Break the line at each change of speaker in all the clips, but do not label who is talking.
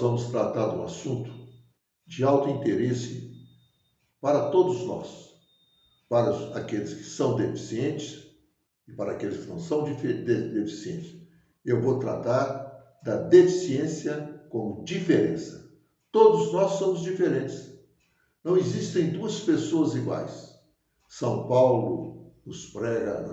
vamos tratar de um assunto de alto interesse para todos nós, para aqueles que são deficientes e para aqueles que não são deficientes. Eu vou tratar da deficiência como diferença. Todos nós somos diferentes. Não existem duas pessoas iguais. São Paulo nos prega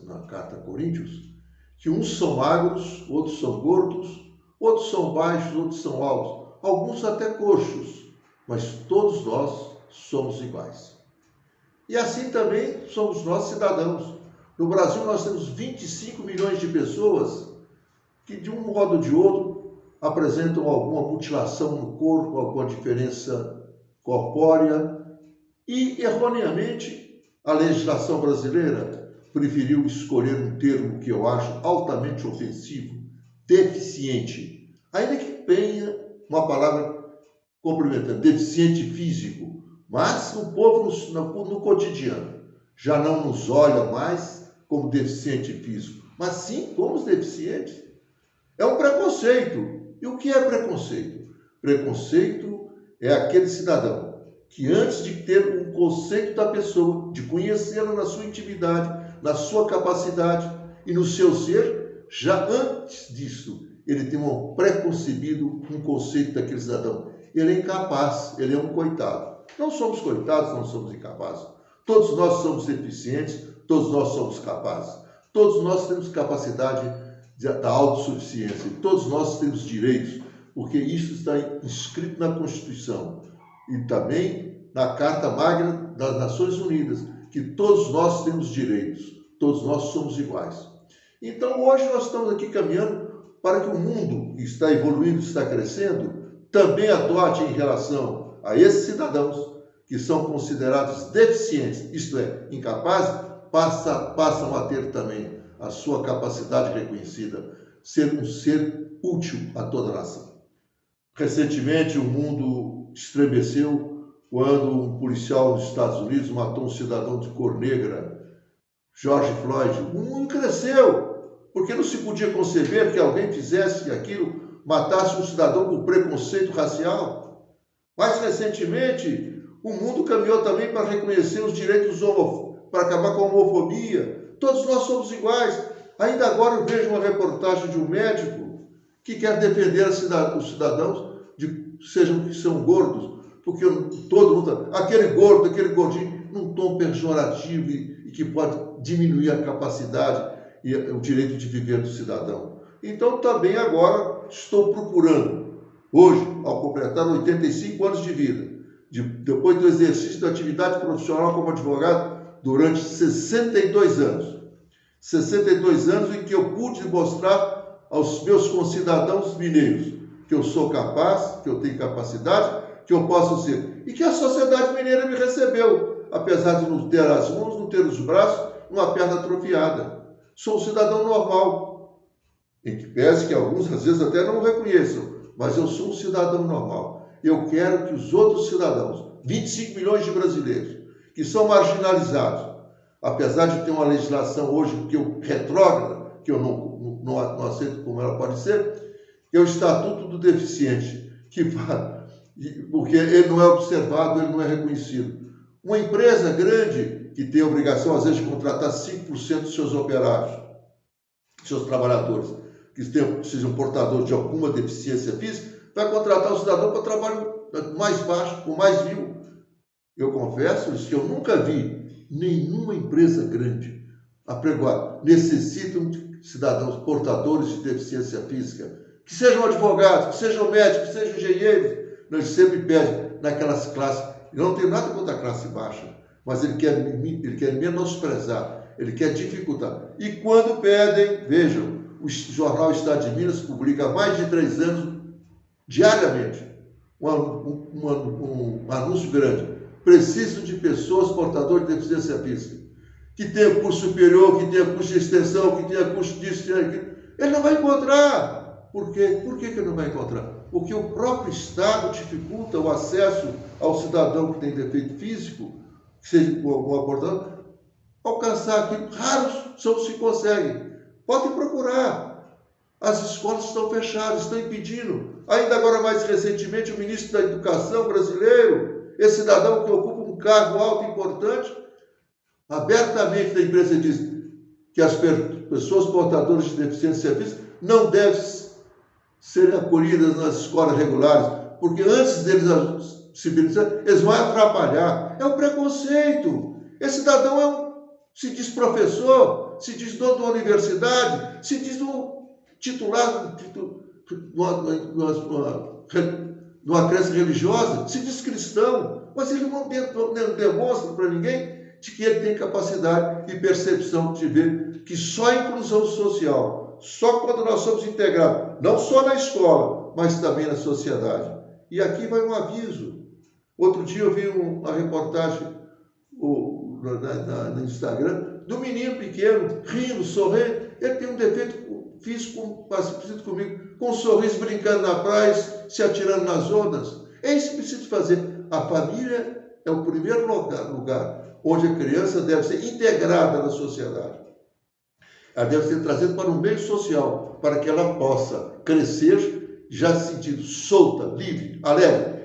na carta a Coríntios que uns são magros, outros são gordos, outros são baixos, outros são altos, alguns até coxos, mas todos nós somos iguais. E assim também somos nós cidadãos. No Brasil nós temos 25 milhões de pessoas que de um modo ou de outro apresentam alguma mutilação no corpo, alguma diferença corpórea e, erroneamente, a legislação brasileira preferiu escolher um termo que eu acho altamente ofensivo, deficiente, ainda que tenha uma palavra complementando, deficiente físico, mas o povo no cotidiano já não nos olha mais como deficiente físico, mas sim como os deficientes. É um preconceito. E o que é preconceito? Preconceito é aquele cidadão que antes de ter um conceito da pessoa, de conhecê-la na sua intimidade, na sua capacidade e no seu ser, já antes disso, ele tem um preconcebido, um conceito daquele cidadão. Ele é incapaz, ele é um coitado. Não somos coitados, não somos incapazes. Todos nós somos deficientes, todos nós somos capazes. Todos nós temos capacidade da autossuficiência. Todos nós temos direitos, porque isso está inscrito na Constituição e também na Carta Magna das Nações Unidas, que todos nós temos direitos, todos nós somos iguais. Então, hoje nós estamos aqui caminhando para que o mundo que está evoluindo, está crescendo, também adote em relação a esses cidadãos que são considerados deficientes, isto é, incapazes, passam a ter também a sua capacidade reconhecida, ser um ser útil a toda a nação. Recentemente, o mundo estremeceu quando um policial nos Estados Unidos matou um cidadão de cor negra, George Floyd. O mundo cresceu, porque não se podia conceber que alguém fizesse aquilo, matasse um cidadão por preconceito racial. Mais recentemente, o mundo caminhou também para reconhecer os direitos para acabar com a homofobia. Todos nós somos iguais. Ainda agora eu vejo uma reportagem de um médico que quer defender os cidadãos que são gordos, porque todo mundo, aquele gordo, aquele gordinho, num tom pejorativo e que pode diminuir a capacidade e o direito de viver do cidadão. Então também agora estou procurando, hoje, ao completar 85 anos de vida, depois do exercício da atividade profissional como advogado durante 62 anos. 62 anos em que eu pude mostrar aos meus concidadãos mineiros que eu sou capaz, que eu tenho capacidade, que eu posso ser. E que a sociedade mineira me recebeu, apesar de não ter as mãos, não ter os braços, uma perna atrofiada. Sou um cidadão normal, em que pese que alguns às vezes até não o reconheçam, mas eu sou um cidadão normal. Eu quero que os outros cidadãos, 25 milhões de brasileiros, que são marginalizados, apesar de ter uma legislação hoje que eu retrógrada, que eu não aceito como ela pode ser, que é o Estatuto do Deficiente, porque ele não é observado, ele não é reconhecido. Uma empresa grande que tem a obrigação, às vezes, de contratar 5% dos seus operários, seus trabalhadores, que sejam portadores de alguma deficiência física, vai contratar o cidadão para trabalho mais baixo, com mais vil. Eu confesso que eu nunca vi nenhuma empresa grande apregoar. Necessitam de cidadãos portadores de deficiência física, que sejam advogados, que sejam médicos, que sejam engenheiros. Nós sempre pedem naquelas classes. Eu não tenho nada contra a classe baixa, mas ele quer menosprezar, ele quer dificultar. E quando pedem, vejam, o jornal Estado de Minas publica há mais de 3 anos, diariamente, um anúncio grande. Preciso de pessoas portadoras de deficiência física, que tenham curso superior, que tenham curso de extensão, que tenham curso disso, daquilo. Ele não vai encontrar. Por quê? Por que ele não vai encontrar? Porque o próprio Estado dificulta o acesso ao cidadão que tem defeito físico, que seja com alguma portadora, alcançar aquilo. Raros são os que conseguem. Podem procurar. As escolas estão fechadas, estão impedindo. Ainda agora, mais recentemente, o ministro da Educação brasileiro, esse cidadão que ocupa um cargo alto e importante, abertamente da empresa diz que as pessoas portadoras de deficiência física não devem serem acolhidas nas escolas regulares, porque antes deles se beneficiar, eles vão atrapalhar. É um preconceito. Esse cidadão se diz professor, se diz dono de uma universidade, se diz um titular numa crença religiosa, se diz cristão, mas ele não demonstra para ninguém de que ele tem capacidade e percepção de ver que só a inclusão social, só quando nós somos integrados, não só na escola, mas também na sociedade. E aqui vai um aviso. Outro dia eu vi uma reportagem no Instagram do menino pequeno, rindo, sorrindo. Ele tem um defeito físico parecido comigo, com um sorriso, brincando na praia, se atirando nas ondas. É isso que precisa fazer. A família é o primeiro lugar onde a criança deve ser integrada na sociedade. Ela deve ser trazida para o meio social, para que ela possa crescer já se sentindo solta, livre, alegre.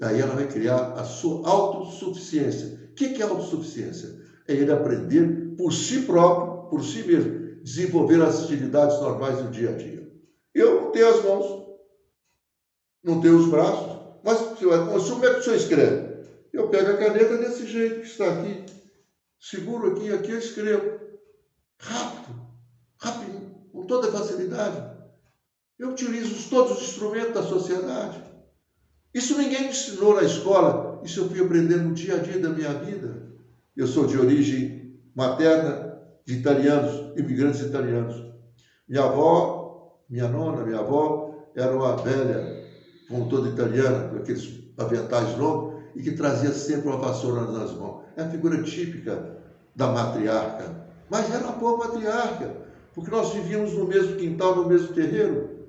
Aí ela vai criar a sua autossuficiência. O que é autossuficiência? É ele aprender por si próprio, por si mesmo, desenvolver as atividades normais do dia a dia. Eu não tenho as mãos, não tenho os braços, mas como é que o senhor escreve? Eu pego a caneta desse jeito que está aqui, seguro aqui eu escrevo. Rápido, com toda facilidade. Eu utilizo todos os instrumentos da sociedade. Isso ninguém me ensinou na escola, isso eu fui aprendendo no dia a dia da minha vida. Eu sou de origem materna de italianos, imigrantes italianos. Minha avó era uma velha, como toda italiana, com aqueles aventais longos, e que trazia sempre uma vassoura nas mãos. É a figura típica da matriarca. Mas era uma boa matriarca, porque nós vivíamos no mesmo quintal, no mesmo terreiro,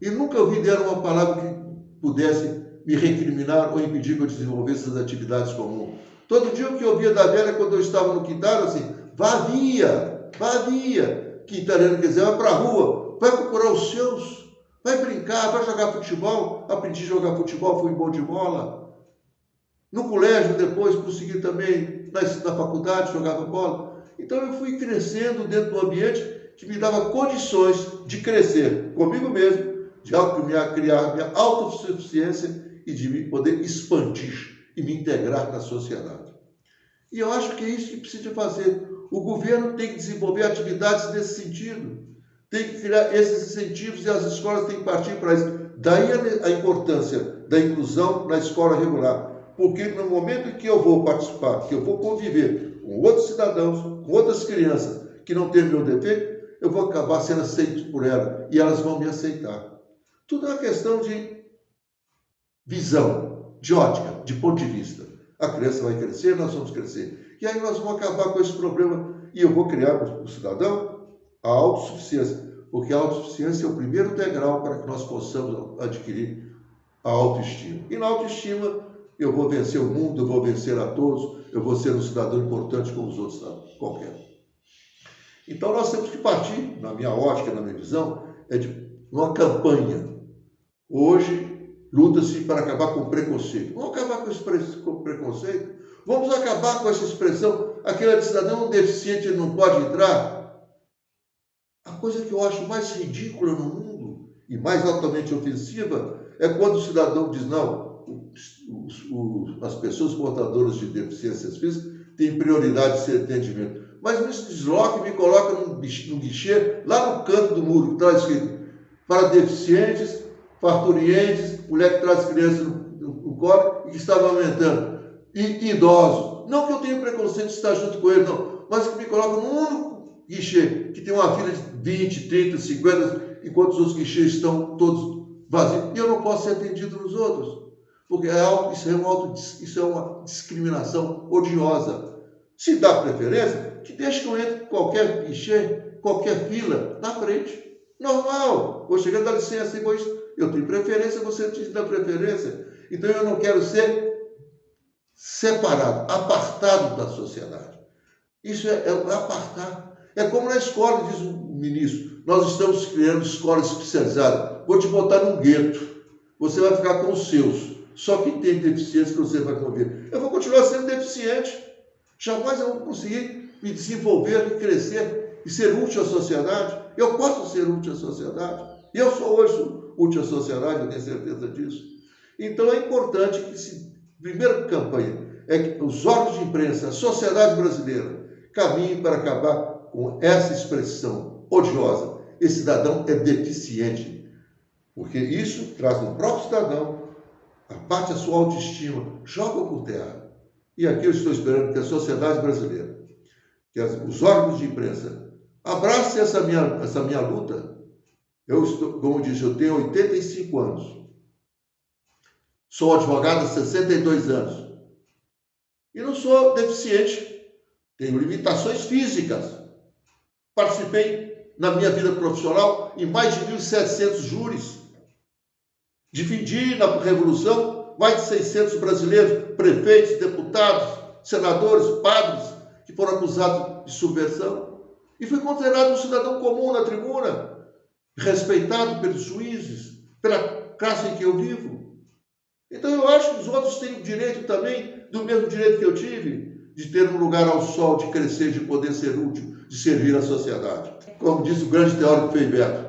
e nunca ouvi dela uma palavra que pudesse me recriminar ou impedir que eu desenvolvesse as atividades comuns. Todo dia o que eu ouvia da velha quando eu estava no quintal era assim: vazia, que italiano quer dizer, vai para a rua, vai procurar os seus, vai brincar, vai jogar futebol. Aprendi a jogar futebol, fui bom de bola. No colégio, depois, consegui também, na faculdade, jogava bola. Então eu fui crescendo dentro do ambiente que me dava condições de crescer comigo mesmo, de criar minha autossuficiência e de me poder expandir e me integrar na sociedade. E eu acho que é isso que precisa fazer. O governo tem que desenvolver atividades nesse sentido, tem que criar esses incentivos e as escolas têm que partir para isso. Daí a importância da inclusão na escola regular. Porque no momento em que eu vou participar, que eu vou conviver com outros cidadãos, com outras crianças que não têm meu defeito, eu vou acabar sendo aceito por elas e elas vão me aceitar. Tudo é uma questão de visão, de ótica, de ponto de vista. A criança vai crescer, nós vamos crescer. E aí nós vamos acabar com esse problema e eu vou criar para o cidadão a autossuficiência, porque a autossuficiência é o primeiro degrau para que nós possamos adquirir a autoestima. E na autoestima eu vou vencer o mundo, eu vou vencer a todos, eu vou ser um cidadão importante como os outros, qualquer. Então nós temos que partir, na minha ótica, na minha visão, de uma campanha. Hoje, luta-se para acabar com o preconceito. Vamos acabar com o preconceito? Vamos acabar com essa expressão, aquele cidadão deficiente ele não pode entrar? A coisa que eu acho mais ridícula no mundo e mais altamente ofensiva é quando o cidadão diz, não, as pessoas portadoras de deficiências físicas têm prioridade de ser atendimento. Mas me desloca e me coloca no guichê, lá no canto do muro, que está escrito para deficientes, parturientes, mulher que traz crianças no colo e que estava aumentando, e idosos. Não que eu tenha preconceito de estar junto com ele, não, mas que me coloca num único guichê, que tem uma fila de 20, 30, 50, enquanto os outros guichês estão todos vazios. E eu não posso ser atendido nos outros. Porque isso é uma discriminação odiosa. Se dá preferência, que deixe que eu entre em qualquer guichê, qualquer fila, na frente. Normal. Vou chegar, dá licença, eu tenho preferência, você te dá preferência. Então eu não quero ser separado, apartado da sociedade. Isso é apartar. É como na escola, diz o ministro, nós estamos criando escolas especializadas, vou te botar num gueto, você vai ficar com os seus, só quem tem deficiência que você vai conviver. Eu vou continuar sendo deficiente, jamais eu vou conseguir me desenvolver, e crescer e ser útil à sociedade. Eu posso ser útil à sociedade, e eu sou hoje útil à sociedade, eu tenho certeza disso. Então é importante que, primeira campanha, é que os órgãos de imprensa, a sociedade brasileira, caminhem para acabar com essa expressão odiosa. Esse cidadão é deficiente, porque isso traz no próprio cidadão, abate a sua autoestima, joga por terra. E aqui eu estou esperando que a sociedade brasileira, que os órgãos de imprensa, abracem essa minha luta. Eu estou, como eu disse, eu tenho 85 anos. Sou advogado há 62 anos. E não sou deficiente. Tenho limitações físicas. Participei, na minha vida profissional, em mais de 1.700 júris. Defendi na Revolução mais de 600 brasileiros, prefeitos, deputados, senadores, padres, que foram acusados de subversão. E fui considerado um cidadão comum na tribuna, respeitado pelos juízes, pela classe em que eu vivo. Então eu acho que os outros têm o direito também, do mesmo direito que eu tive, de ter um lugar ao sol, de crescer, de poder ser útil, de servir à sociedade. Como disse o grande teórico Frei Beto,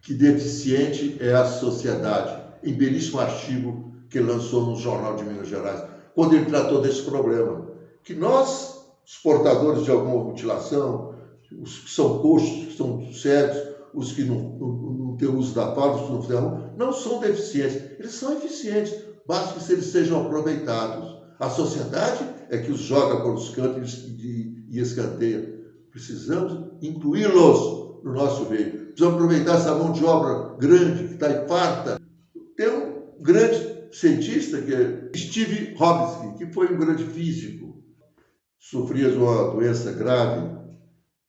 que deficiente é a sociedade, em belíssimo artigo que lançou no Jornal de Minas Gerais, quando ele tratou desse problema, que nós, os portadores de alguma mutilação, os que são coxos, que são cegos, os que não têm uso da fala, os que não fizeram, não são deficientes, eles são eficientes, basta que eles sejam aproveitados. A sociedade é que os joga pelos cantos e escanteia. Precisamos incluí-los no nosso meio. Precisamos aproveitar essa mão de obra grande, que está aí farta. Tem um grande cientista, que é Steve Hobson, que foi um grande físico. Sofria de uma doença grave,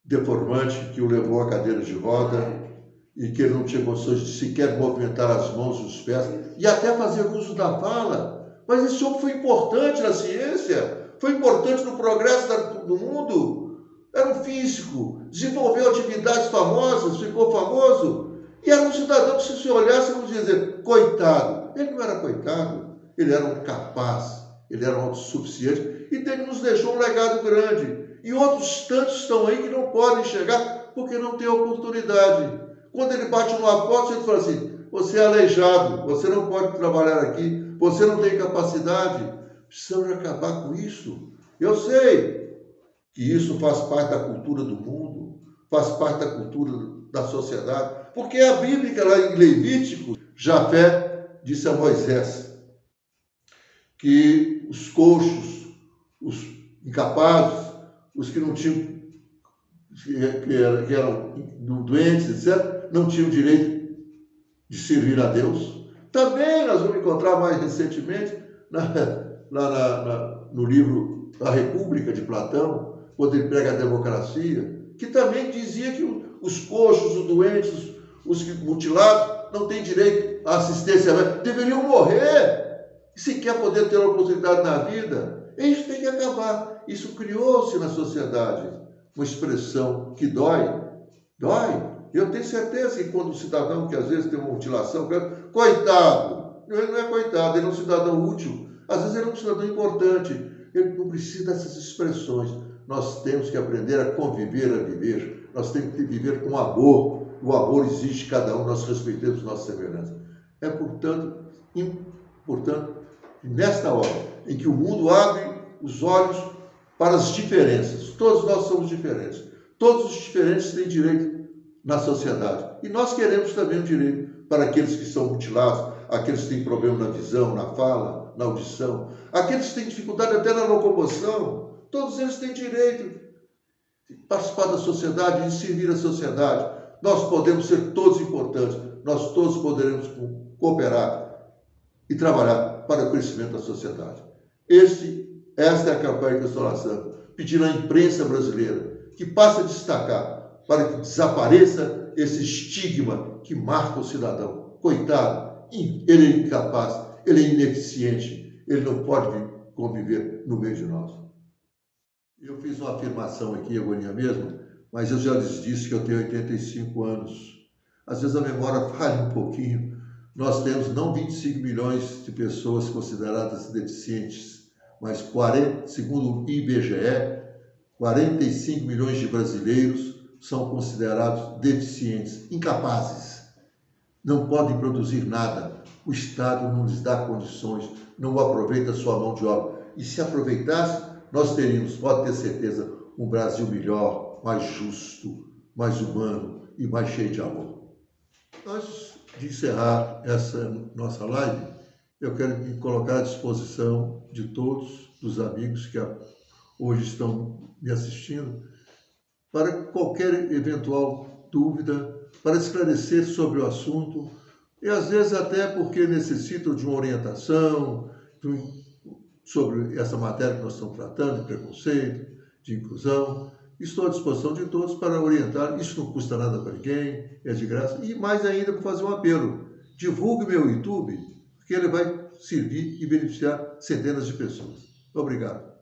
deformante, que o levou à cadeira de roda e que ele não tinha condições de sequer movimentar as mãos e os pés e até fazer uso da fala. Mas esse homem foi importante na ciência, foi importante no progresso do mundo. Era um físico, desenvolveu atividades famosas, ficou famoso. E era um cidadão que, se olhasse, vamos dizer, coitado. Ele não era coitado, ele era um capaz, ele era um autossuficiente. E ele nos deixou um legado grande. E outros tantos estão aí que não podem chegar porque não têm oportunidade. Quando ele bate numa porta, ele fala assim, você é aleijado, você não pode trabalhar aqui, você não tem capacidade. Precisamos acabar com isso. Eu sei que isso faz parte da cultura do mundo, faz parte da cultura da sociedade, porque a Bíblia, lá em Levítico, Jafé disse a Moisés que os coxos, os incapazes, os que não tinham, que eram doentes, etc., não tinham direito de servir a Deus. Também nós vamos encontrar mais recentemente, no livro A República, de Platão, quando ele prega a democracia, que também dizia que os coxos, os doentes, os mutilados, não têm direito à assistência médica, deveriam morrer, se quer poder ter uma oportunidade na vida. Isso tem que acabar. Isso criou-se na sociedade uma expressão que dói. Eu tenho certeza que quando o cidadão, que às vezes tem uma mutilação, coitado, ele não é coitado, ele é um cidadão útil, às vezes ele é um cidadão importante, ele não precisa dessas expressões. Nós temos que aprender a conviver, a viver, nós temos que viver com amor. O amor exige cada um, nós respeitamos nossa semelhança. É, portanto, importante, nesta hora em que o mundo abre os olhos para as diferenças, todos nós somos diferentes, todos os diferentes têm direito na sociedade, e nós queremos também o direito para aqueles que são mutilados, aqueles que têm problema na visão, na fala, na audição, aqueles que têm dificuldade até na locomoção, todos eles têm direito de participar da sociedade, de servir a sociedade. Nós podemos ser todos importantes, nós todos poderemos cooperar e trabalhar para o crescimento da sociedade. Esta é a campanha que eu estou lançando, pedindo à imprensa brasileira que passe a destacar para que desapareça esse estigma que marca o cidadão. Coitado, ele é incapaz, ele é ineficiente, ele não pode conviver no meio de nós. Eu fiz uma afirmação aqui, agonia mesmo, mas eu já lhes disse que eu tenho 85 anos. Às vezes a memória falha um pouquinho. Nós temos não 25 milhões de pessoas consideradas deficientes, mas 40, segundo o IBGE, 45 milhões de brasileiros são considerados deficientes, incapazes. Não podem produzir nada. O Estado não lhes dá condições, não aproveita a sua mão de obra. E se aproveitasse, nós teríamos, pode ter certeza, um Brasil melhor, mais justo, mais humano e mais cheio de amor. Antes de encerrar essa nossa live, eu quero me colocar à disposição de todos, dos amigos que hoje estão me assistindo, para qualquer eventual dúvida, para esclarecer sobre o assunto, e às vezes até porque necessitam de uma orientação sobre essa matéria que nós estamos tratando, de preconceito, de inclusão. Estou à disposição de todos para orientar. Isso não custa nada para ninguém, é de graça. E mais ainda, para fazer um apelo: divulgue meu YouTube, porque ele vai servir e beneficiar centenas de pessoas. Obrigado.